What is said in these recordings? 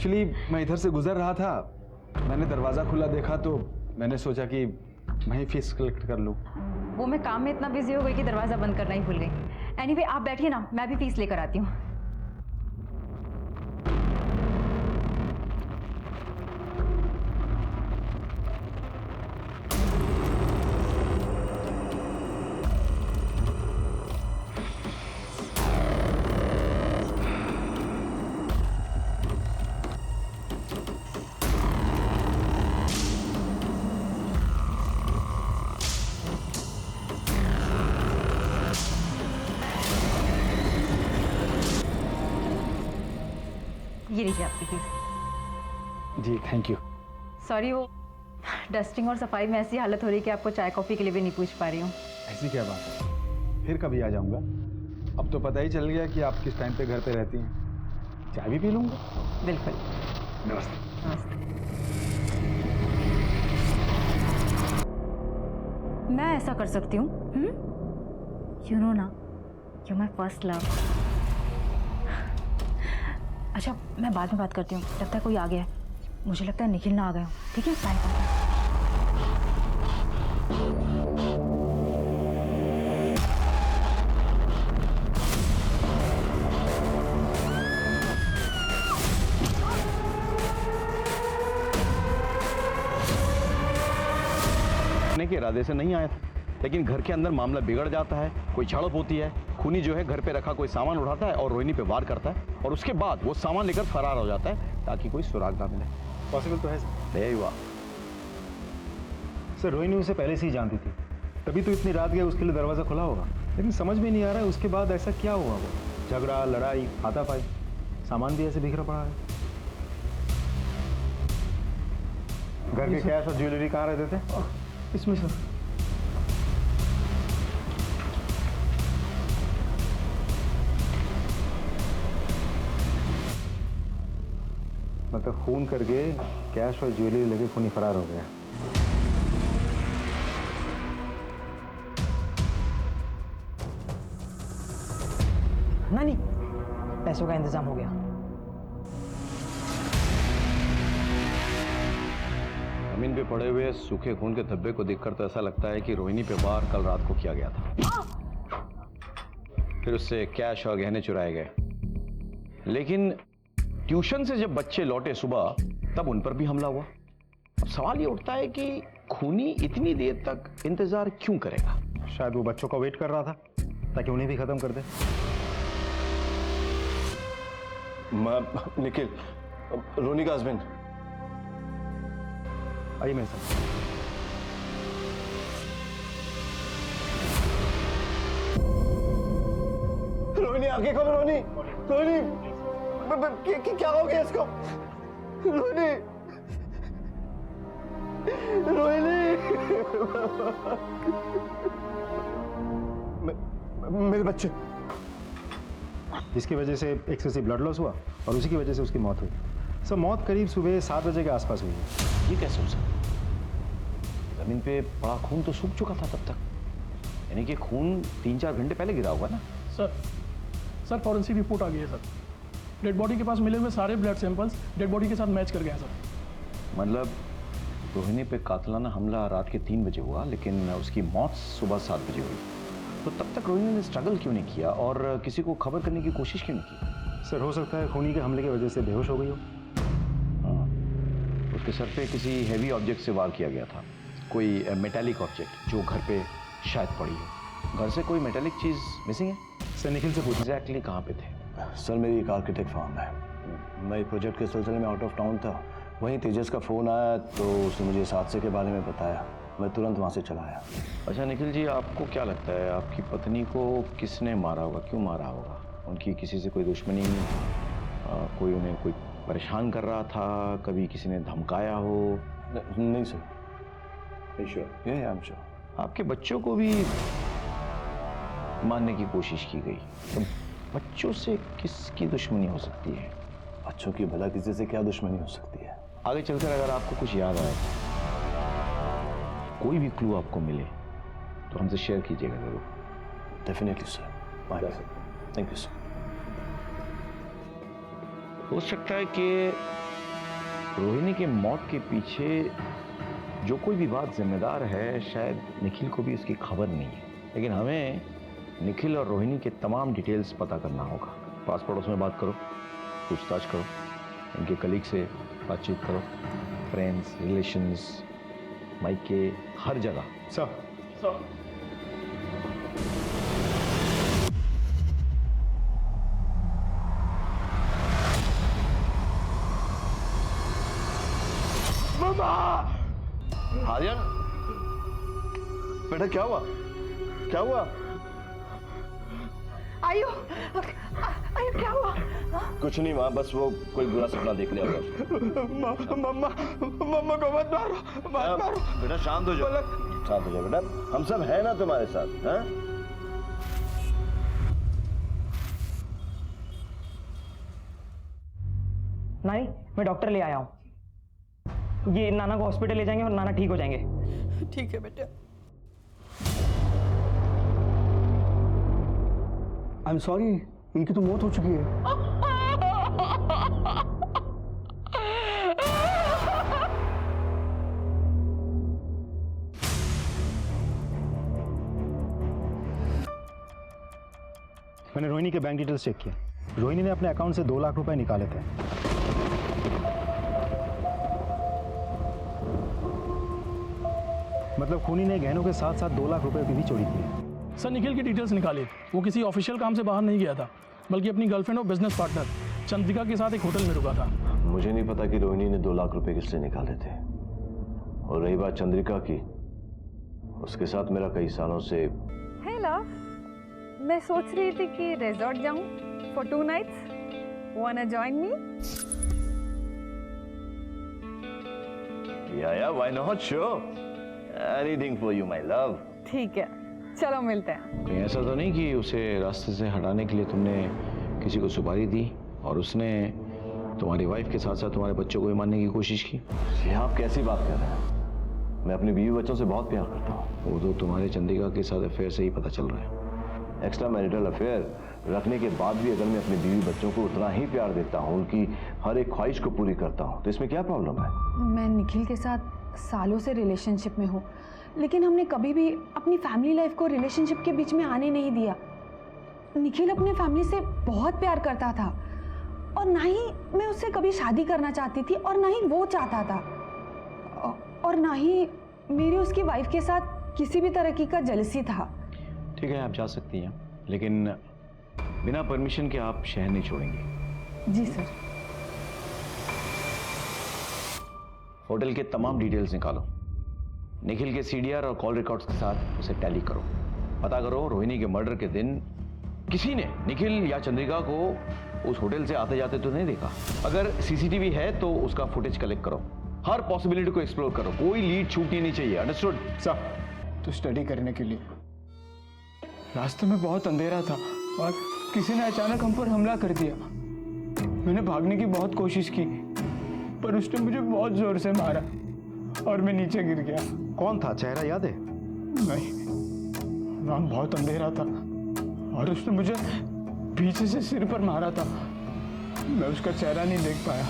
Actually मैं इधर से गुजर रहा था, मैंने दरवाज़ा खुला देखा तो मैंने सोचा कि वहीं फीस कलेक्ट कर लूँ। वो मैं काम में इतना बिजी हो गई कि दरवाज़ा बंद करना ही भूल गई। एनीवे आप बैठिए ना, मैं भी फीस लेकर आती हूँ। ये लीजिए आपकी फीस। जी थैंक यू। सॉरी, वो डस्टिंग और सफाई में ऐसी हालत हो रही है कि आपको चाय कॉफ़ी के लिए भी नहीं पूछ पा रही हूँ। ऐसी क्या बात है, फिर कभी आ जाऊँगा। अब तो पता ही चल गया कि आप किस टाइम पे घर पे रहती हैं। चाय भी पी लूँगा। बिल्कुल। नमस्ते। नमस्ते। मैं ऐसा कर सकती हूँ, यू नो ना, यू माई फर्स्ट लव। अच्छा, मैं बाद में बात करती हूँ, लगता है कोई आ गया है। मुझे लगता है निखिल ना आ गया हूँ। ठीक है, बाय बाय। के इरादे से नहीं आया था, लेकिन घर के अंदर मामला बिगड़ जाता है, कोई झड़प होती है, खूनी जो है घर पे रखा कोई सामान उठाता है और रोहिणी पे वार करता है और उसके बाद वो सामान लेकर फरार हो जाता है ताकि कोई सुराग ना मिले। पॉसिबल तो है सर। ले हुआ सर, रोहिणी उसे पहले से ही जानती थी, तभी तो इतनी रात गया उसके लिए दरवाज़ा खुला होगा। लेकिन समझ में नहीं आ रहा है उसके बाद ऐसा क्या हुआ। वो झगड़ा, लड़ाई, हाथापाई, सामान भी ऐसे बिखरा पड़ा है। घर के कैश और ज्वेलरी कहाँ रहते थे? इसमें सर। मतलब खून करके कैश और ज्वेलरी लेके खूनी फरार हो गया। नानी, पैसों का इंतजाम हो गया। जमीन पे पड़े हुए सूखे खून के धब्बे को देखकर तो ऐसा लगता है कि रोहिणी पे वार कल रात को किया गया था। फिर उससे कैश और गहने चुराए गए। लेकिन ट्यूशन से जब बच्चे लौटे सुबह, तब उन पर भी हमला हुआ। अब सवाल ये उठता है कि खूनी इतनी देर तक इंतजार क्यों करेगा? शायद वो बच्चों का वेट कर रहा था ताकि उन्हें भी खत्म कर दे। निखिल, रोनी का हस्बैंड। आइए मेरे साथ। रोहिणी आगे खोलो। रोहिणी, रोहिणी, क्या हो गया इसको? रोहिणी, रोहिणी, मेरे बच्चे। जिसकी वजह से एक्सेसिव ब्लड लॉस हुआ और उसी की वजह से उसकी मौत हुई। सर, मौत करीब सुबह 7 बजे के आसपास हुई है। ये कैसे हो सकता? जमीन पे पड़ा खून तो सूख चुका था तब तक, यानी कि खून 3-4 घंटे पहले गिरा होगा ना? सर फॉरेंसिक रिपोर्ट आ गई है सर। डेड बॉडी के पास मिले हुए सारे ब्लड सैंपल्स डेड बॉडी के साथ मैच कर गए हैं सर। मतलब रोहिणी पे कातिलाना हमला रात के 3 बजे हुआ, लेकिन उसकी मौत सुबह 7 बजे हुई। तो तब तक रोहिणी ने स्ट्रगल क्यों नहीं किया और किसी को खबर करने की कोशिश क्यों नहीं की? सर, हो सकता है खूनी के हमले की वजह से बेहोश हो गई हो। हाँ, उसके सर पे किसी हैवी ऑब्जेक्ट से वार किया गया था, कोई मेटालिक ऑब्जेक्ट जो घर पे शायद पड़ी हो। घर से कोई मेटालिक चीज़ मिसिंग है? सर, निखिल से पूछिए एग्जैक्टली कहाँ पे थे? सर, मेरी एक आर्किटेक्ट फर्म है। मैं एक प्रोजेक्ट के सिलसिले में आउट ऑफ टाउन था। वहीं तेजस का फ़ोन आया तो उसने मुझे इस हादसे के बारे में बताया। मैं तुरंत वहाँ से चला आया। अच्छा निखिल जी, आपको क्या लगता है आपकी पत्नी को किसने मारा होगा, क्यों मारा होगा? उनकी किसी से कोई दुश्मनी, कोई उन्हें कोई परेशान कर रहा था, कभी किसी ने धमकाया हो? नहीं sir. Sure? I am sure. आपके बच्चों को भी मारने की कोशिश की गई, तो बच्चों से किसकी दुश्मनी हो सकती है? बच्चों की भला किसी से क्या दुश्मनी हो सकती है? आगे चलकर अगर आपको कुछ याद आए, कोई भी क्लू आपको मिले तो हमसे शेयर कीजिएगा जरूर। Definitely sir. Thank you sir. हो सकता है कि रोहिणी की मौत के पीछे जो कोई भी बात जिम्मेदार है, शायद निखिल को भी उसकी खबर नहीं है। लेकिन हमें निखिल और रोहिणी के तमाम डिटेल्स पता करना होगा। पास पड़ोस में बात करो, पूछताछ करो, इनके कलीग से बातचीत करो, फ्रेंड्स, रिलेशंस, मायके, हर जगह। सर आर्यन, बेटा क्या हुआ? क्या हुआ? आयु आयु क्या हुआ? कुछ नहीं माँ, बस वो कोई बुरा सपना देख लिया होगा। मम्मा को मत मारो, मत मारो। बेटा शांत हो जाओ, शांत हो जाओ बेटा, हम सब हैं ना तुम्हारे साथ, हैं? नानी, मैं डॉक्टर ले आया हूँ। ये नाना को हॉस्पिटल ले जाएंगे और नाना ठीक हो जाएंगे। ठीक है बेटा। आई एम सॉरी, इनकी तो मौत हो चुकी है। मैंने रोहिणी के बैंक डिटेल्स चेक किए। रोहिणी ने अपने अकाउंट से 2 लाख रुपए निकाले थे। मतलब खूनी ने गहनों के साथ साथ 2 लाख रुपए की भी चोरी की है। सर निखिल की डिटेल्स निकाली। वो किसी ऑफिशियल काम से बाहर नहीं गया था, बल्कि अपनी गर्लफ्रेंड और बिजनेस पार्टनर चंद्रिका के साथ एक होटल में रुका था। मुझे नहीं पता कि रोहिणी ने 2 लाख रुपए किससे निकाले थे। और रही बात चंद्रिका की, उसके साथ मेरा कई सालों से। हे लव, मैं सोच रही थी कि रिजॉर्ट जाऊं for 2 nights. Wanna join me? या why not, sure, anything for you my love. ठीक है, चलो मिलते हैं। कहीं ऐसा तो नहीं कि उसे रास्ते से हटाने के लिए तुमने किसी को सुपारी दी और उसने तुम्हारी वाइफ के साथ साथ तुम्हारे बच्चों को भी मारने की कोशिश की? ये आप कैसी बात कर रहे हैं? मैं अपनी बीवी बच्चों से बहुत प्यार करता हूँ। वो तो तुम्हारे चंद्रिका के साथ अफेयर से ही पता चल रहा है। एक्स्ट्रा मैरिटल अफेयर रखने के बाद भी अगर मैं अपनी बीवी बच्चों को उतना ही प्यार देता हूँ, उनकी हर एक ख्वाहिश को पूरी करता हूँ, तो इसमें क्या प्रॉब्लम है? मैं निखिल के साथ सालों से रिलेशनशिप में हूँ, लेकिन हमने कभी भी अपनी फैमिली लाइफ को रिलेशनशिप के बीच में आने नहीं दिया। निखिल अपने फैमिली से बहुत प्यार करता था और ना ही मैं उससे कभी शादी करना चाहती थी और ना ही वो चाहता था, और ना ही मेरी उसकी वाइफ के साथ किसी भी तरह का जेलसी था। ठीक है, आप जा सकती हैं, लेकिन बिना परमिशन के आप शहर नहीं छोड़ेंगे। जी सर। होटल के तमाम डिटेल्स निकालो, निखिल के सीडीआर और कॉल रिकॉर्ड्स के साथ उसे टैली करो। पता करो रोहिणी के मर्डर के दिन किसी ने निखिल या चंद्रिका को उस होटल से आते जाते तो नहीं देखा। अगर सीसीटीवी है तो उसका फुटेज कलेक्ट करो, हर पॉसिबिलिटी को एक्सप्लोर करो, कोई लीड छूटनी नहीं चाहिए। अंडरस्टूड? सर, तो स्टडी करने के लिए रास्ते में बहुत अंधेरा था और किसी ने अचानक हम पर हमला कर दिया। मैंने भागने की बहुत कोशिश की, पर उसने मुझे बहुत जोर से मारा और मैं नीचे गिर गया। कौन था? चेहरा याद है? नहीं, वहाँ बहुत अंधेरा था और उसने मुझे पीछे से सिर पर मारा था। मैं उसका चेहरा नहीं देख पाया।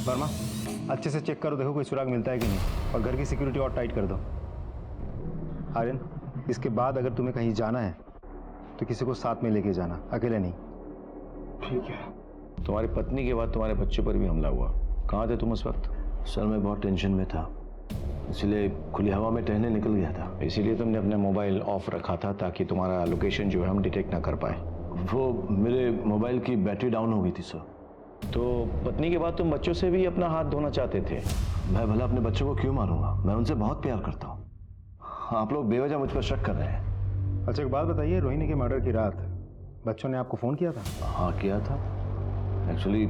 वर्मा, अच्छे से चेक करो, देखो कोई सुराग मिलता है कि नहीं, और घर की सिक्योरिटी और टाइट कर दो। आर्यन, इसके बाद अगर तुम्हें कहीं जाना है तो किसी को साथ में लेके जाना, अकेले नहीं। ठीक है। तुम्हारी पत्नी के बाद तुम्हारे बच्चों पर भी हमला हुआ, कहाँ थे तुम उस वक्त? सर मैं बहुत टेंशन में था, इसलिए खुली हवा में टहलने निकल गया था। इसीलिए तुमने अपने मोबाइल ऑफ रखा था ताकि तुम्हारा लोकेशन जो है हम डिटेक्ट ना कर पाए। वो मेरे मोबाइल की बैटरी डाउन हो गई थी सर। तो पत्नी के बाद तुम बच्चों से भी अपना हाथ धोना चाहते थे? मैं भला अपने बच्चों को क्यों मारूंगा? मैं उनसे बहुत प्यार करता हूँ। आप लोग बेवजह मुझ पर शक कर रहे हैं। अच्छा, एक बात बताइए, रोहिणी के मर्डर की रात बच्चों ने आपको फ़ोन किया था? हाँ किया था। एक्चुअली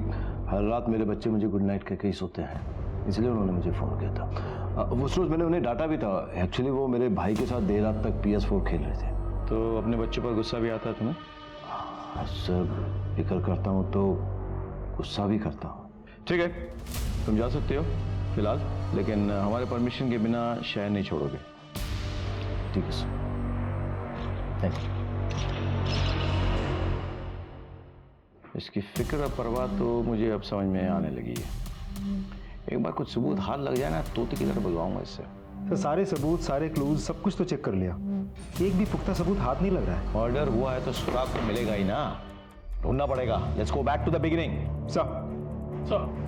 हर रात मेरे बच्चे मुझे गुड नाइट कहके ही सोते हैं, इसलिए उन्होंने मुझे फ़ोन किया था। उस रोज़ मैंने उन्हें डांटा भी था। एक्चुअली वो मेरे भाई के साथ देर रात तक PS4 खेल रहे थे। तो अपने बच्चों पर गुस्सा भी आता है तुम्हें? सर फिक्र करता हूँ तो गुस्सा भी करता हूँ। ठीक है, तुम जा सकते हो फिलहाल, लेकिन हमारे परमिशन के बिना शहर नहीं छोड़ोगे। ठीक है सर, थैंक यू। इसकी फिक्र और परवाह तो मुझे अब समझ में आने लगी है। एक बार कुछ सबूत हाथ लग जाए ना, तोते की तरह भगवाऊंगा इससे। सर सारे सबूत, सारे क्लूज, सब कुछ तो चेक कर लिया, एक भी पुख्ता सबूत हाथ नहीं लग रहा है। मर्डर हुआ है तो सुराग तो मिलेगा ही ना, ढूंढना पड़ेगा। Let's go back to the beginning. Sir sir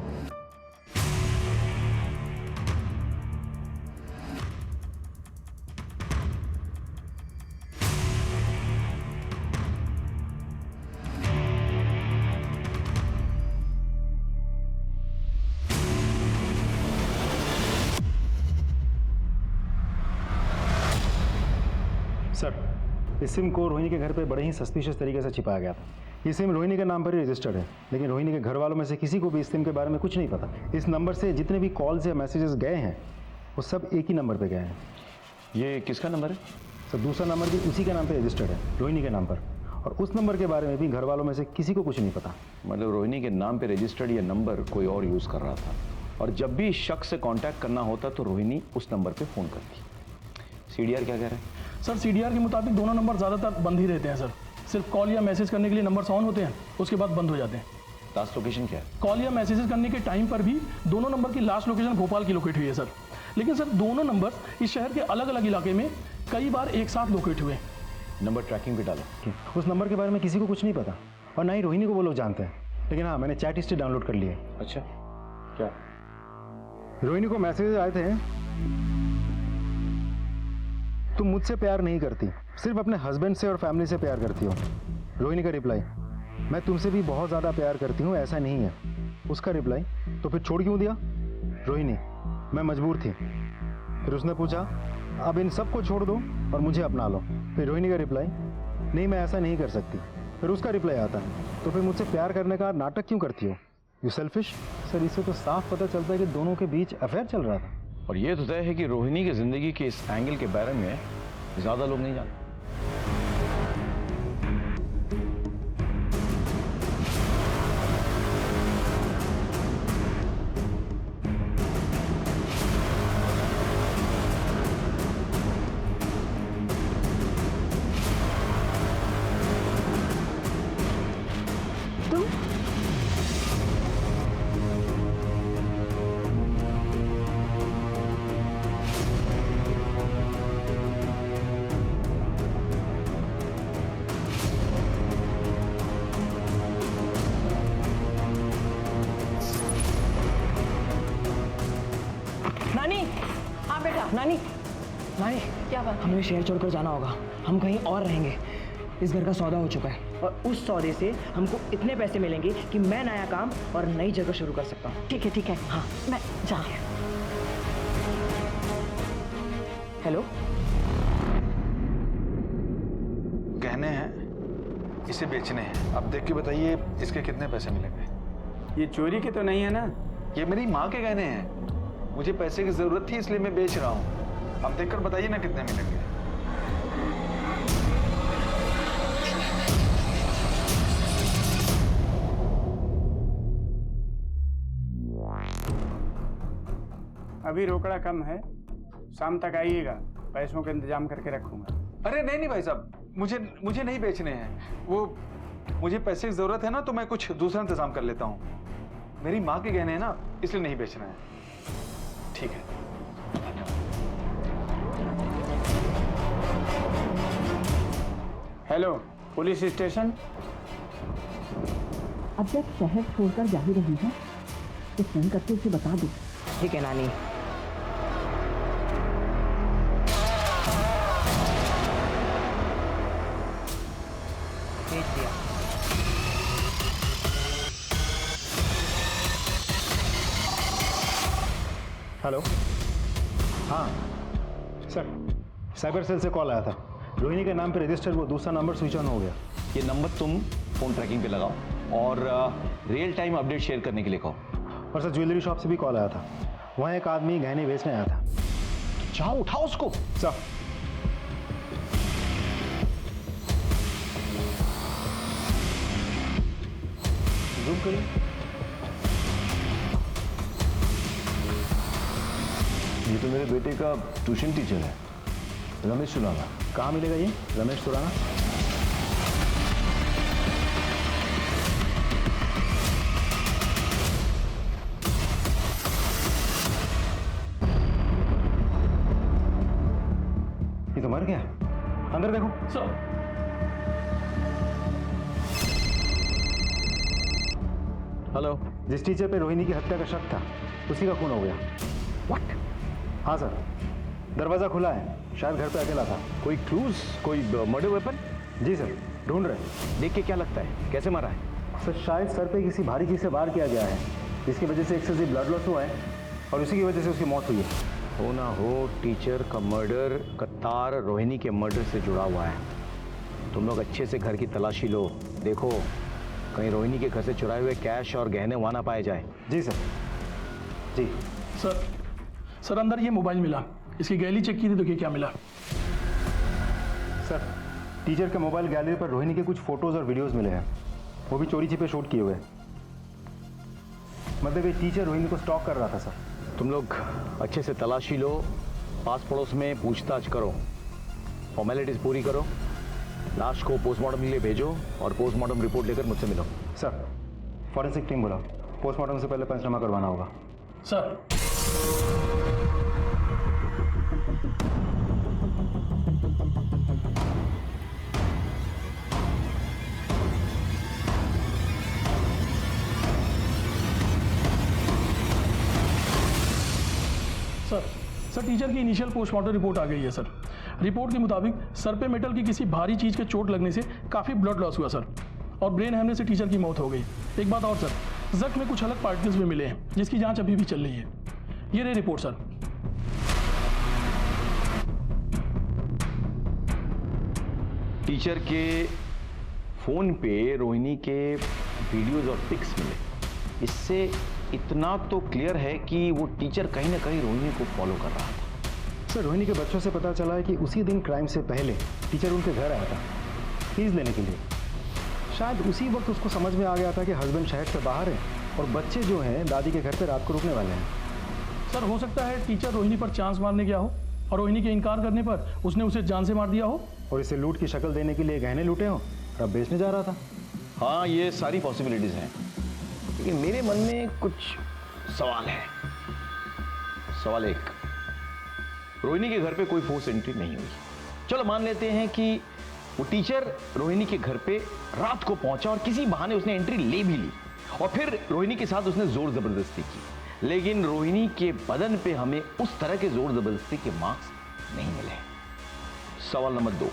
sir इस सिम को रोहिणी के घर पे बड़े ही सस्पिशियस तरीके से छिपाया गया था। ये सिम रोहिणी के नाम पर ही रजिस्टर्ड है, लेकिन रोहिणी के घर वालों में से किसी को भी इस सिम के बारे में कुछ नहीं पता। इस नंबर से जितने भी कॉल्स या मैसेजेस गए हैं वो सब एक ही नंबर पे गए हैं। ये किसका नंबर है? सर दूसरा नंबर भी उसी के नाम पे रजिस्टर्ड है, रोहिणी के नाम पर, और उस नंबर के बारे में भी घर वालों में से किसी को कुछ नहीं पता। मतलब रोहिणी के नाम पे रजिस्टर्ड ये नंबर कोई और यूज कर रहा था, और जब भी इस शख्स से कांटेक्ट करना होता तो रोहिणी उस नंबर पे फोन करती। सीडीआर क्या कह रहा है? सर सीडीआर के मुताबिक दोनों नंबर ज़्यादातर बंद ही रहते हैं सर। सिर्फ कॉल या मैसेज करने के लिए नंबर्स ऑन होते हैं, उसके बाद बंद हो जाते हैं। लास्ट लोकेशन क्या है? कॉल या मैसेजेस करने के टाइम पर भी दोनों नंबर की लास्ट लोकेशन भोपाल की लोकेट हुई है सर। लेकिन सर दोनों नंबर्स इस शहर के अलग अलग इलाके में कई बार एक साथ लोकेट हुए। नंबर ट्रैकिंग पे डालो। उस नंबर के बारे में किसी को कुछ नहीं पता, और ना ही रोहिणी को वो लोग जानते हैं। लेकिन हाँ, मैंने चैट हिस्ट्री डाउनलोड कर ली है। अच्छा, क्या? रोहिणी को मैसेज आए थे, तुम मुझसे प्यार नहीं करती, सिर्फ अपने हस्बैंड से और फैमिली से प्यार करती हो। रोहिणी का रिप्लाई, मैं तुमसे भी बहुत ज़्यादा प्यार करती हूँ, ऐसा नहीं है। उसका रिप्लाई, तो फिर छोड़ क्यों दिया? रोहिणी, मैं मजबूर थी। फिर उसने पूछा, अब इन सबको छोड़ दो और मुझे अपना लो। फिर रोहिणी का रिप्लाई, नहीं मैं ऐसा नहीं कर सकती। फिर उसका रिप्लाई आता है, तो फिर मुझसे प्यार करने का नाटक क्यों करती हो? You selfish. सर इससे तो साफ पता चलता है कि दोनों के बीच अफेयर चल रहा था। और ये तो तय है कि रोहिणी की जिंदगी के इस एंगल के बारे में ज्यादा लोग नहीं जानते। नानी, हाँ बेटा। नानी, नानी क्या बात? हमें शहर छोड़कर जाना होगा, हम कहीं और रहेंगे। इस घर का सौदा हो चुका है, और उस सौदे से हमको इतने पैसे मिलेंगे कि मैं नया काम और नई जगह शुरू कर सकता हूँ। ठीक है, हाँ, मैं जा। हेलो, गहने हैं, इसे बेचने हैं। अब देख के बताइए इसके कितने पैसे मिलेंगे। ये चोरी के तो नहीं है ना? ये मेरी माँ के गहने हैं, मुझे पैसे की जरूरत थी इसलिए मैं बेच रहा हूँ। अब देखकर बताइए ना कितने मिलेंगे। अभी रोकड़ा कम है, शाम तक आइएगा, पैसों का इंतजाम करके रखूंगा। अरे नहीं भाई साहब, मुझे नहीं बेचने हैं। वो मुझे पैसे की जरूरत है ना, तो मैं कुछ दूसरा इंतजाम कर लेता हूँ। मेरी माँ के गहने हैं ना, इसलिए नहीं बेचना है। ठीक है, हेलो, पुलिस स्टेशन। अब जब शहर छोड़कर जा ही रही है तो फोन करके उसे बता दो। ठीक है नानी। भेज दिया। हेलो, हाँ सर, साइबर सेल से कॉल आया था। रोहिणी के नाम पे रजिस्टर्ड वो दूसरा नंबर स्विच ऑन हो गया। ये नंबर तुम फोन ट्रैकिंग पे लगाओ और रियल टाइम अपडेट शेयर करने के लिए कहो। और सर ज्वेलरी शॉप से भी कॉल आया था, वहाँ एक आदमी गहने बेचने आया था। जाओ उठाओ उसको। सर जूम करिए। ये तो मेरे बेटे का ट्यूशन टीचर है, रमेश सुराना। कहाँ मिलेगा ये रमेश सुराना? मर गया? अंदर देखो। Sir hello. जिस टीचर पे रोहिणी की हत्या का शक था उसी का खून हो गया। व्हाट? हाँ सर, दरवाजा खुला है, शायद घर पे अकेला था। कोई क्लूज, कोई मर्डर वेपन? जी सर, ढूंढ रहे हैं। देख के क्या लगता है, कैसे मारा है? सर शायद सर पे किसी भारी चीज से वार किया गया है, जिसकी वजह से एक्सेसिव ब्लड लॉस हुआ है और उसी की वजह से उसकी मौत हुई है। हो ना हो टीचर का मर्डर का तार रोहिणी के मर्डर से जुड़ा हुआ है। तुम लोग अच्छे से घर की तलाशी लो, देखो कहीं रोहिणी के घर से चुराए हुए कैश और गहने वहां ना पाए जाए। जी सर। जी सर अंदर ये मोबाइल मिला, इसकी गैलरी चेक की थी, देखिए क्या मिला। सर, टीचर के मोबाइल गैलरी पर रोहिणी के कुछ फोटोज और वीडियोस मिले हैं, वो भी चोरी छिपे शूट किए हुए। मतलब ये टीचर रोहिणी को स्टॉक कर रहा था सर। तुम लोग अच्छे से तलाशी लो, पास पड़ोस में पूछताछ करो, फॉर्मेलिटीज पूरी करो, लाश को पोस्टमार्टम के लिए भेजो और पोस्टमार्टम रिपोर्ट लेकर मुझसे मिलो। सर, फॉरेंसिक टीम बुलाओ, पोस्टमार्टम से पहले पंचनामा करवाना होगा। सर सर टीचर की इनिशियल पोस्टमार्टम रिपोर्ट आ गई है सर। रिपोर्ट के मुताबिक सर पे मेटल की किसी भारी चीज के चोट लगने से काफी ब्लड लॉस हुआ सर, और ब्रेन हैमरेज से टीचर की मौत हो गई। एक बात और सर, जख्म में कुछ अलग पार्टिकल्स भी मिले हैं जिसकी जांच अभी भी चल रही है। ये रही रिपोर्ट सर। टीचर के फोन पे रोहिणी के वीडियोज और पिक्स मिले, इससे इतना तो क्लियर है कि वो टीचर कहीं ना कहीं रोहिणी को फॉलो कर रहा था। सर, रोहिणी के बच्चों से पता चला है कि उसी दिन क्राइम से पहले टीचर उनके घर आया था फीस लेने के लिए। शायद उसी वक्त उसको समझ में आ गया था कि हस्बैंड शहर से बाहर है और बच्चे जो हैं दादी के घर पे रात को रुकने वाले हैं। सर हो सकता है टीचर रोहिणी पर चांस मारने गया हो और रोहिणी के इनकार करने पर उसने उसे जान से मार दिया हो, और इसे लूट की शक्ल देने के लिए गहने लूटे हो और अब बेचने जा रहा था। हाँ, ये सारी पॉसिबिलिटीज हैं, लेकिन मेरे मन में कुछ सवाल है। सवाल एक, रोहिणी के घर पे कोई फोर्स एंट्री नहीं हुई। चलो मान लेते हैं कि वो टीचर रोहिणी के घर पे रात को पहुंचा और किसी बहाने उसने एंट्री ले भी ली और फिर रोहिणी के साथ उसने जोर जबरदस्ती की, लेकिन रोहिणी के बदन पे हमें उस तरह के जोर जबरदस्ती के मार्क्स नहीं मिले। सवाल नंबर 2,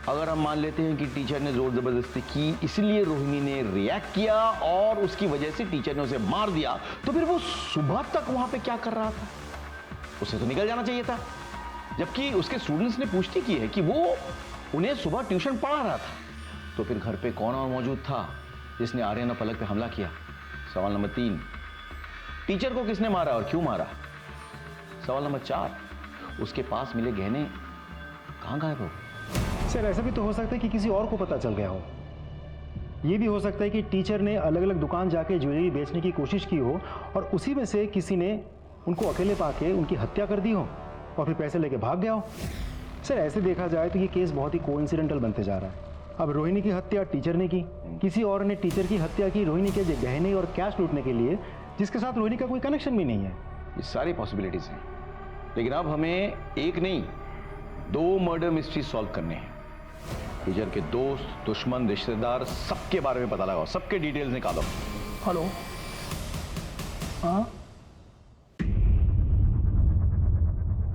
अगर हम मान लेते हैं कि टीचर ने जोर जबरदस्ती की इसलिए रोहिणी ने रिएक्ट किया और उसकी वजह से टीचर ने उसे मार दिया, तो फिर वो सुबह तक वहां पे क्या कर रहा था? उसे तो निकल जाना चाहिए था, जबकि उसके स्टूडेंट्स ने पुष्टि की है कि वो उन्हें सुबह ट्यूशन पढ़ा रहा था। तो फिर घर पे कौन और मौजूद था जिसने आर्यन और पलक पे हमला किया? सवाल नंबर 3, टीचर को किसने मारा और क्यों मारा? सवाल नंबर 4, उसके पास मिले गहने कहां गायब हो गए? सर, ऐसा भी तो हो सकता है कि किसी और को पता चल गया हो। ये भी हो सकता है कि टीचर ने अलग अलग दुकान जाके ज्वेलरी बेचने की कोशिश की हो और उसी में से किसी ने उनको अकेले पाके उनकी हत्या कर दी हो और फिर पैसे लेके भाग गया हो। सर, ऐसे देखा जाए तो ये केस बहुत ही कोइंसिडेंटल बनते जा रहा है। अब रोहिणी की हत्या टीचर ने की, किसी और ने टीचर की हत्या की रोहिणी के गहने और कैश लूटने के लिए, जिसके साथ रोहिणी का कोई कनेक्शन भी नहीं है। ये सारी पॉसिबिलिटीज हैं, लेकिन अब हमें एक नहीं 2 मर्डर मिस्ट्री सॉल्व करने हैं। टीचर के दोस्त, दुश्मन, रिश्तेदार सबके बारे में पता लगाओ, सबके डिटेल्स निकालो। हेलो, हाँ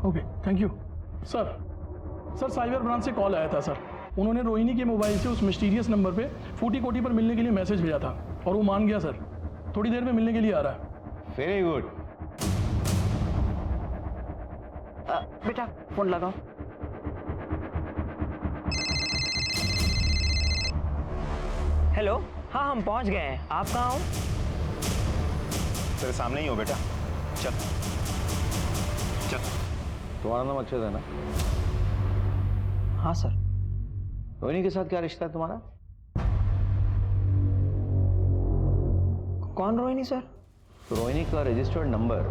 okay thank you. Sir cyber branch से कॉल आया था सर। उन्होंने रोहिणी के मोबाइल से उस मिस्टीरियस नंबर पे फूटी कोटी पर मिलने के लिए मैसेज भेजा था और वो मान गया सर। थोड़ी देर में मिलने के लिए आ रहा है। Very good. बेटा फोन लगाओ। हेलो, हाँ हम पहुंच गए हैं, आप कहाँ हो? तेरे सामने ही हो बेटा, चल चल। तुम्हारा नाम अक्षत है ना? हाँ सर। रोहिणी के साथ क्या रिश्ता है तुम्हारा? कौन रोहिणी सर? तो रोहिणी का रजिस्टर्ड नंबर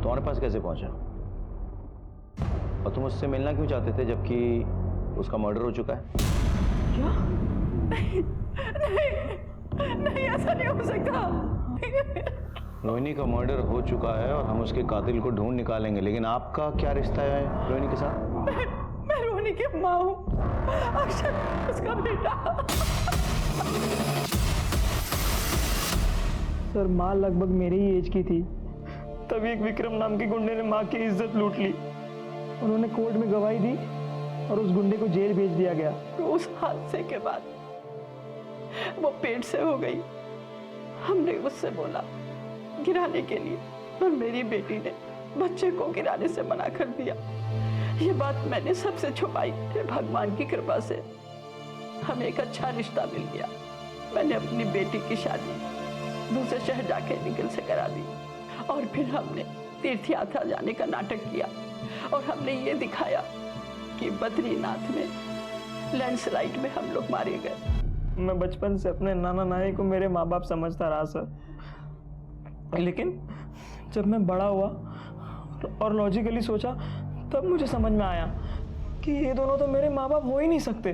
तुम्हारे पास कैसे पहुंचा? और तुम उससे मिलना क्यों चाहते थे जबकि उसका मर्डर हो चुका है? क्या? नहीं ऐसा नहीं हो सकता। रोहिणी का मर्डर हो चुका है और हम उसके कातिल को ढूंढ निकालेंगे, लेकिन आपका क्या रिश्ता है रोहिणी के साथ? मैं रोहिणी की माँ हूँ, अक्षर उसका बेटा। सर माँ लगभग मेरे ही एज की थी, तभी एक विक्रम नाम के गुंडे ने माँ की इज्जत लूट ली। उन्होंने कोर्ट में गवाही दी और उस गुंडे को जेल भेज दिया गया। तो उस हादसे के बाद वो पेट से हो गई। हमने उससे बोला गिराने के लिए, और मेरी बेटी ने बच्चे को गिराने से मना कर दिया। ये बात मैंने सबसे छुपाई। फिर भगवान की कृपा से हमें एक अच्छा रिश्ता मिल गया। मैंने अपनी बेटी की शादी दूसरे शहर जाके निखिल से करा दी, और फिर हमने तीर्थ यात्रा जाने का नाटक किया, और हमने ये दिखाया कि बद्रीनाथ में लैंडस्लाइड में हम लोग मारे गए। मैं बचपन से अपने नाना नानी को मेरे माँ बाप समझता रहा सर, लेकिन जब मैं बड़ा हुआ और लॉजिकली सोचा, तब मुझे समझ में आया कि ये दोनों तो मेरे माँ बाप हो ही नहीं सकते।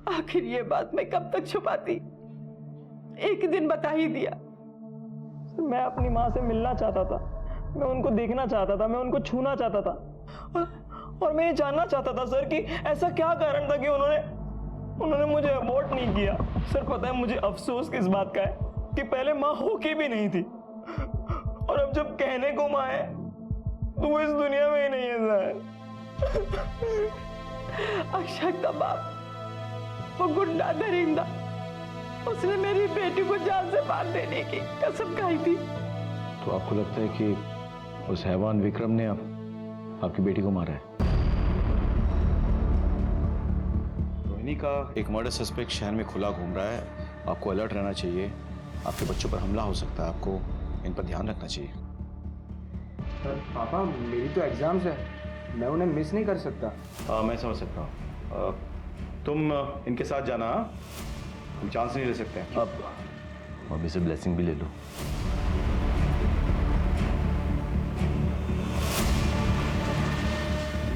आखिर ये बात मैं कब तक छुपाती, एक दिन बता ही दिया। मैं अपनी माँ से मिलना चाहता था, मैं उनको देखना चाहता था, मैं उनको छूना चाहता था, और मैं ये जानना चाहता था सर कि ऐसा क्या कारण था कि उन्होंने मुझे अबॉर्ट नहीं किया। सर पता है मुझे अफसोस किस बात का है कि पहले माँ होके भी नहीं थी, और अब जब कहने को माँ है तो वो इस दुनिया में ही नहीं है सर। अक्षय का बाप वो गुंडा दरिंदा, उसने मेरी बेटी को जान से मार देने की कसम खाई थी। तो आपको लगता है कि उस हैवान विक्रम ने आपकी बेटी को मारा है? रोहिणी का एक मर्डर सस्पेक्ट शहर में खुला घूम रहा है। आपको अलर्ट रहना चाहिए। आपके बच्चों पर हमला हो सकता है, आपको इन पर ध्यान रखना चाहिए। सर पापा मेरी तो एग्जाम्स है, मैं उन्हें मिस नहीं कर सकता। मैं समझ सकता हूँ। तुम इनके साथ जाना, हम चांस नहीं ले सकते। अब मम्मी से ब्लेसिंग भी ले लो।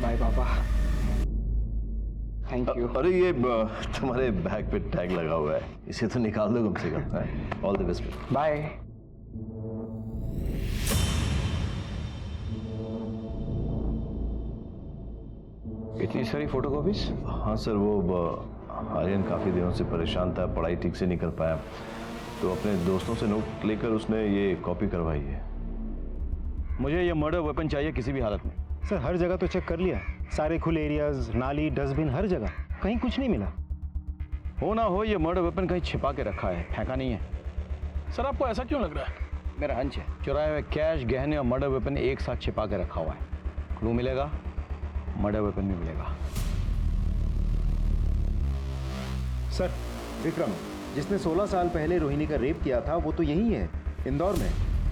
बाय पापा, थैंक यू। अरे ये तुम्हारे बैग पे टैग लगा हुआ है, इसे तो निकाल दो कम से कम। All the best. बाय। इतनी सारी फोटोकॉपीज? हाँ सर, वो आर्यन काफ़ी दिनों से परेशान था, पढ़ाई ठीक से नहीं कर पाया, तो अपने दोस्तों से नोट लेकर उसने ये कॉपी करवाई है। मुझे ये मर्डर वेपन चाहिए किसी भी हालत में। सर हर जगह तो चेक कर लिया, सारे खुले एरियाज, नाली, डस्टबिन, हर जगह, कहीं कुछ नहीं मिला। हो ना हो ये मर्डर वेपन कहीं छिपा के रखा है, फेंका नहीं है। सर आपको ऐसा क्यों लग रहा है? मेरा हंच है चुराए हुए कैश, गहने और मर्डर वेपन एक साथ छिपा के रखा हुआ है। क्लू मिलेगा, मर्डर वेपन भी मिलेगा। सर विक्रम जिसने 16 साल पहले रोहिणी का रेप किया था वो तो यही है, इंदौर में।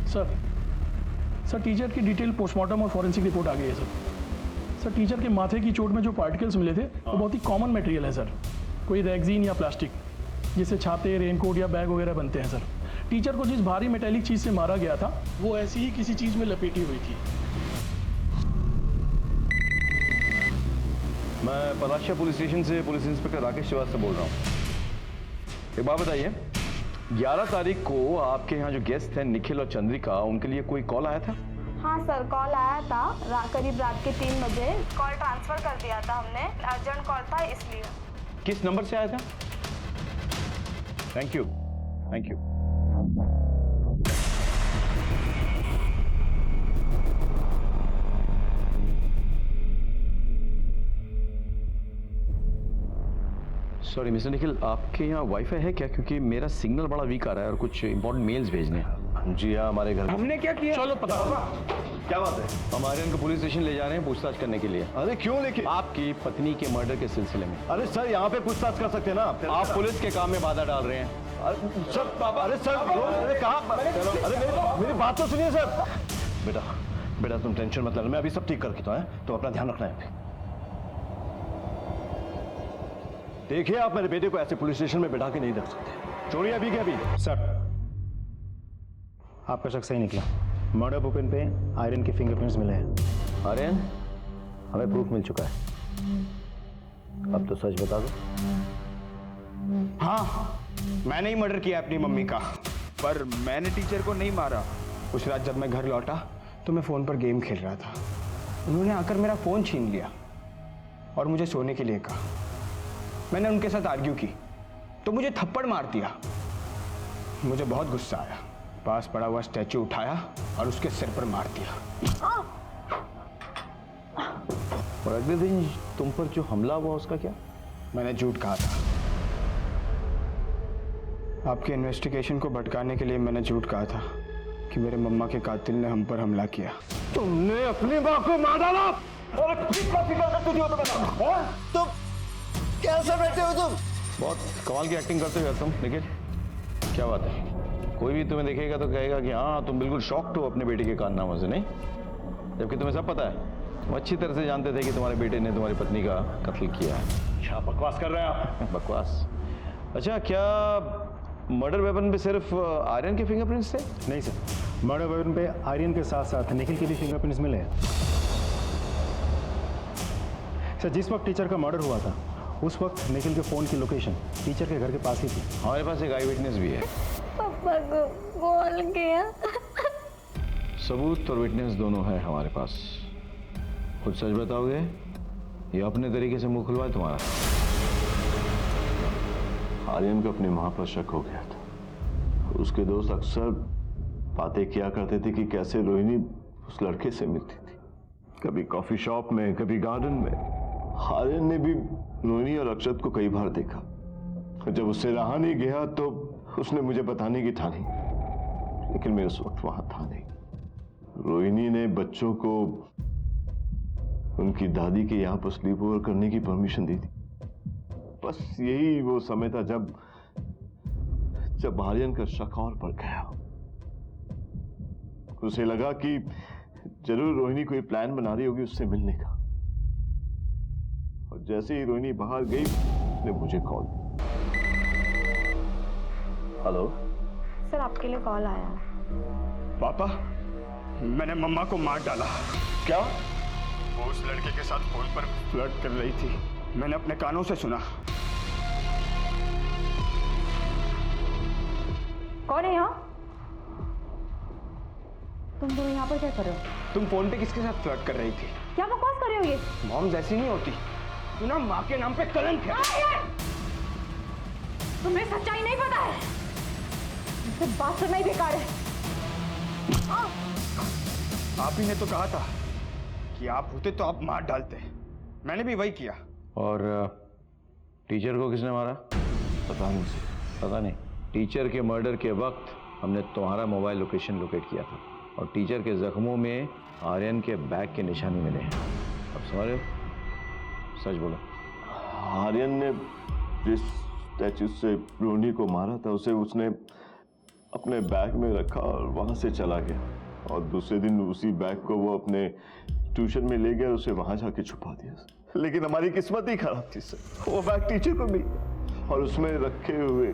सर टीचर की डिटेल पोस्टमार्टम और फॉरेंसिक रिपोर्ट आ गई है सर। टीचर के माथे की चोट में जो पार्टिकल्स मिले थे वो बहुत ही कॉमन मटेरियल है सर, कोई रेक्सीन या प्लास्टिक, जिससे छाते, रेनकोट या बैग वगैरह बनते हैं सर। टीचर को जिस भारी मेटेलिक चीज़ से मारा गया था वो ऐसी ही किसी चीज़ में लपेटी हुई थी। मैं पलाशिया पुलिस स्टेशन से पुलिस इंस्पेक्टर राकेश श्रीवास्तव बोल रहा हूँ। एक बात बताइए, 11 तारीख को आपके यहाँ जो गेस्ट थे निखिल और चंद्रिका, उनके लिए कोई कॉल आया था? हाँ सर, कॉल आया था करीब रात के 3 बजे। कॉल ट्रांसफर कर दिया था हमने, अर्जेंट कॉल था इसलिए। किस नंबर से आया था? Thank you, thank you. Sorry mister Nikhil, आपके यहाँ वाईफाई है क्या? क्योंकि मेरा सिग्नल बड़ा वीक आ रहा है और कुछ इंपॉर्टेंट मेल्स भेजने हैं। जी हाँ, हमारे घर। हमने क्या किया? चलो पता। क्या बात है? हम आर्यन को पुलिस स्टेशन ले जा रहे हैं पूछताछ करने के लिए। अरे क्यों लेके? आपकी पत्नी के मर्डर के सिलसिले में। अरे सर यहाँ पे पूछताछ कर सकते हैं ना आप पुलिस के काम में बाधा डाल रहे हैं। सर पापा, अरे सर, अरे कहाँ? अरे मेरी बात तो सुनिए सर। बेटा तुम टेंशन मत लेना, मैं अभी सब ठीक करके तो है, तो अपना ध्यान रखना है। देखिए आप मेरे बेटे को ऐसे पुलिस स्टेशन में बैठा के नहीं रख सकते। चोरी अभी के अभी। सर आपका शक सही निकला, मर्डर वेपन पे आयरन के फिंगरप्रिंट्स मिले हैं। आर्यन, हमें प्रूफ मिल चुका है, अब तो सच बता दो। हाँ, मैंने ही मर्डर किया अपनी मम्मी का, पर मैंने टीचर को नहीं मारा। उस रात जब मैं घर लौटा तो मैं फ़ोन पर गेम खेल रहा था, उन्होंने आकर मेरा फ़ोन छीन लिया। और मुझे सोने के लिए कहा। मैंने उनके साथ आर्ग्यू की तो मुझे थप्पड़ मार दिया। मुझे बहुत गुस्सा आया, पास पड़ा हुआ स्टैचू उठाया और उसके सिर पर मार दिया। और अगले दिन तुम पर जो हमला हुआ उसका क्या? मैंने झूठ कहा था। आपके इन्वेस्टिगेशन को भटकाने के लिए मैंने झूठ कहा था कि मेरे मम्मा के कातिल ने हम पर हमला किया। तुमने अपनी माँ को मार डाला। अरे कितना फिक्र कर तुझे तो बता। तुम कैसे बैठे हो तुम? बहुत कमाल की एक्टिंग करते हो तुम निखिल। क्या बात है? कोई भी तुम्हें देखेगा तो कहेगा कि हाँ तुम बिल्कुल शॉक्ड हो अपने बेटे के कारनामों से, नहीं? जबकि तुम्हें सब पता है, तुम अच्छी तरह से जानते थे कि तुम्हारे बेटे ने तुम्हारी पत्नी का कत्ल किया है। क्या बकवास कर रहे हैं आप? बकवास? अच्छा, क्या मर्डर वेपन पे सिर्फ आर्यन के फिंगरप्रिंट्स थे? नहीं सर, मर्डर वेपन पे आर्यन के साथ साथ निखिल के भी फिंगरप्रिंट्स मिले हैं। सर, जिस वक्त टीचर का मर्डर हुआ था उस वक्त निखिल के फ़ोन की लोकेशन टीचर के घर के पास ही थी। हमारे पास एक आई विटनेस भी है। पापा को कॉल किया। सबूत और विटनेस दोनों है हमारे पास। खुद सच बताओगे या अपने तरीके से मुंह खुलवाए तुम्हारा? आर्यन को अपनी माँ पर शक हो गया था। उसके दोस्त अक्सर बातें किया करते थे कि कैसे रोहिणी उस लड़के से मिलती थी, कभी कॉफी शॉप में, कभी गार्डन में। आर्यन ने भी रोहिणी और अक्षत को कई बार देखा। जब उससे रहा नहीं गया तो उसने मुझे बताने की ठानी, लेकिन मैं उस वक्त वहां था नहीं। रोहिणी ने बच्चों को उनकी दादी के यहाँ पर स्लीप ओवर करने की परमिशन दी थी। बस यही वो समय था जब आर्यन का शक और बढ़ गया। उसे लगा कि जरूर रोहिणी कोई प्लान बना रही होगी उससे मिलने का। और जैसे ही रोहिणी बाहर गई उसने मुझे कॉल। हेलो सर, आपके लिए कॉल आया। पापा, मैंने मम्मा को मार डाला। क्या? वो उस लड़के के साथ फोन पर फ्लर्ट कर रही थी, मैंने अपने कानों से सुना। कौन है यहाँ? तुम दोनों यहाँ पर क्या कर रहे हो? तुम फोन पे किसके साथ फ्लर्ट कर रही थी? क्या बकवास कर रहे हो ये? मॉम जैसी नहीं होती, तू ना माँ के नाम पे कलंक है। तुम्हें सच्चाई नहीं पता है, मुझसे बात करना ही बेकार है। आप ही ने तो कहा था कि आप होते तो आप मार डालते, मैंने भी वही किया। और टीचर को किसने मारा? पता नहीं से। पता नहीं। टीचर के मर्डर के वक्त हमने तुम्हारा मोबाइल लोकेशन लोकेट किया था और टीचर के जख्मों में आर्यन के बैग के निशाने मिले हैं। अब समझ रहे हो? सच बोलो। आर्यन ने जिस स्टैचू से रोहिणी को मारा था उसे उसने अपने बैग में रखा और वहां से चला गया। और दूसरे दिन उसी बैग को वो अपने ट्यूशन में ले गया और उसे वहां जाके छुपा दिया। लेकिन हमारी किस्मत ही खराब थी सर, वो बैग टीचर को मिल और उसमें रखे हुए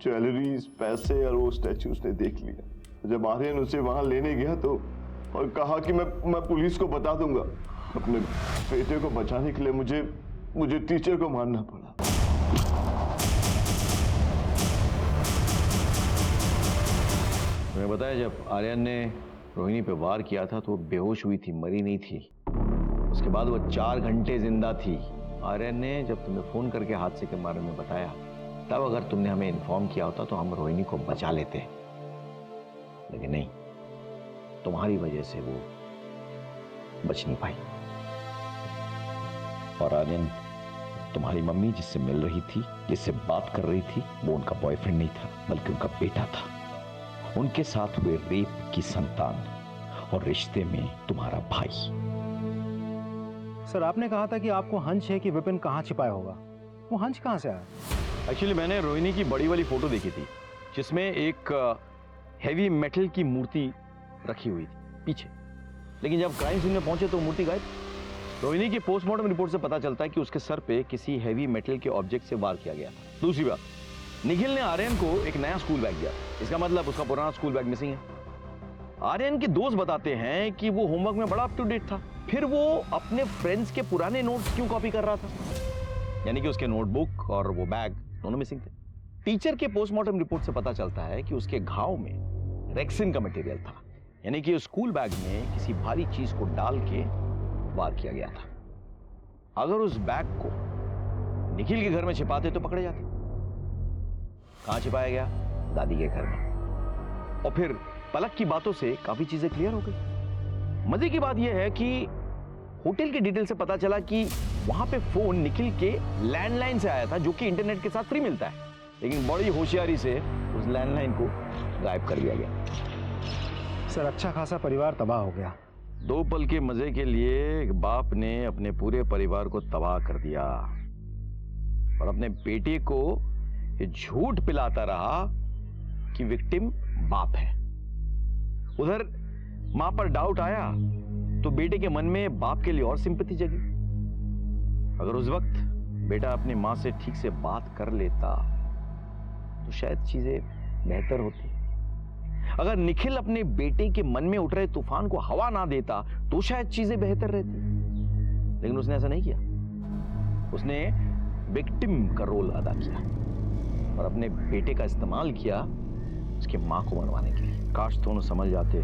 ज्वेलरीज, पैसे और वो स्टैचू उसने देख लिया। जब आर्यन उसे वहां लेने गया तो और कहा कि मैं पुलिस को बता दूंगा। अपने बेटे को बचाने के लिए मुझे टीचर को मारना पड़ा। तुम्हें बताया, जब आर्यन ने रोहिणी पे वार किया था तो वो बेहोश हुई थी, मरी नहीं थी। उसके बाद वो 4 घंटे जिंदा थी। आर्यन ने जब तुम्हें फोन करके हादसे के बारे में बताया, तब अगर तुमने हमें इन्फॉर्म किया होता तो हम रोहिणी को बचा लेते, लेकिन नहीं, तुम्हारी वजह से वो बच नहीं पाई। और आर्यन, तुम्हारी मम्मी जिससे मिल रही थी, जिससे बात कर रही थी, वो उनका बॉयफ्रेंड नहीं था बल्कि उनका बेटा था। उनके साथ हुए रेप की संतान और रिश्ते में तुम्हारा भाई। सर, आपने कहा था कि आपको हंच है कि विपिन कहाँ छिपाया होगा। वो हंच कहाँ से आया? एक्चुअली मैंने रोहिणी की बड़ी वाली फोटो देखी थी जिसमें एक हैवी मेटल की मूर्ति रखी हुई थी पीछे, लेकिन जब क्राइम सीन में पहुंचे तो मूर्ति गायब। रोहिणी की पोस्टमार्टम रिपोर्ट से पता चलता है कि उसके सर पे किसी हैवी मेटल के ऑब्जेक्ट से वार किया गया था। दूसरी बात, निखिल ने आर्यन को एक नया स्कूल बैग दिया, इसका मतलब उसका पुराना स्कूल बैग मिसिंग है। आर्यन के दोस्त बताते हैं कि वो होमवर्क में बड़ा अप टू डेट था, फिर वो अपने फ्रेंड्स के पुराने नोट्स क्यों कॉपी कर रहा था? यानी कि उसके नोटबुक और वो बैग दोनों मिसिंग थे। टीचर के पोस्टमार्टम रिपोर्ट से पता चलता है कि उसके घाव में रेक्सिन का मटेरियल था, यानी कि स्कूल बैग में किसी भारी चीज को डाल के वार किया गया था। अगर उस बैग को निखिल के घर में छिपाते तो पकड़े जाते। कहां छिपाया गया? दादी के घर में। और फिर पलक की बातों से काफी चीजें क्लियर हो गई। मजे की बात यह है कि होटल की डिटेल से पता चला कि वहां पे फोन निखिल के लैंडलाइन से आया था, जो कि इंटरनेट के साथ फ्री मिलता है, लेकिन बड़ी होशियारी से उस लैंडलाइन को गायब कर दिया गया। सर अच्छा खासा परिवार तबाह हो गया। 2 पल के मजे के लिए एक बाप ने अपने पूरे परिवार को तबाह कर दिया और अपने बेटे को ये झूठ पिलाता रहा कि विक्टिम बाप है। उधर मां पर डाउट आया तो बेटे के मन में बाप के लिए और सिंपैथी जगी। अगर उस वक्त बेटा अपनी मां से ठीक से बात कर लेता तो शायद चीजें बेहतर होती। अगर निखिल अपने बेटे के मन में उठ रहे तूफान को हवा ना देता तो शायद चीजें बेहतर रहती, लेकिन उसने ऐसा नहीं किया। उसने विक्टिम का रोल अदा किया और अपने बेटे का इस्तेमाल किया उसकी मां को मनवाने के लिए। काश दोनों समझ जाते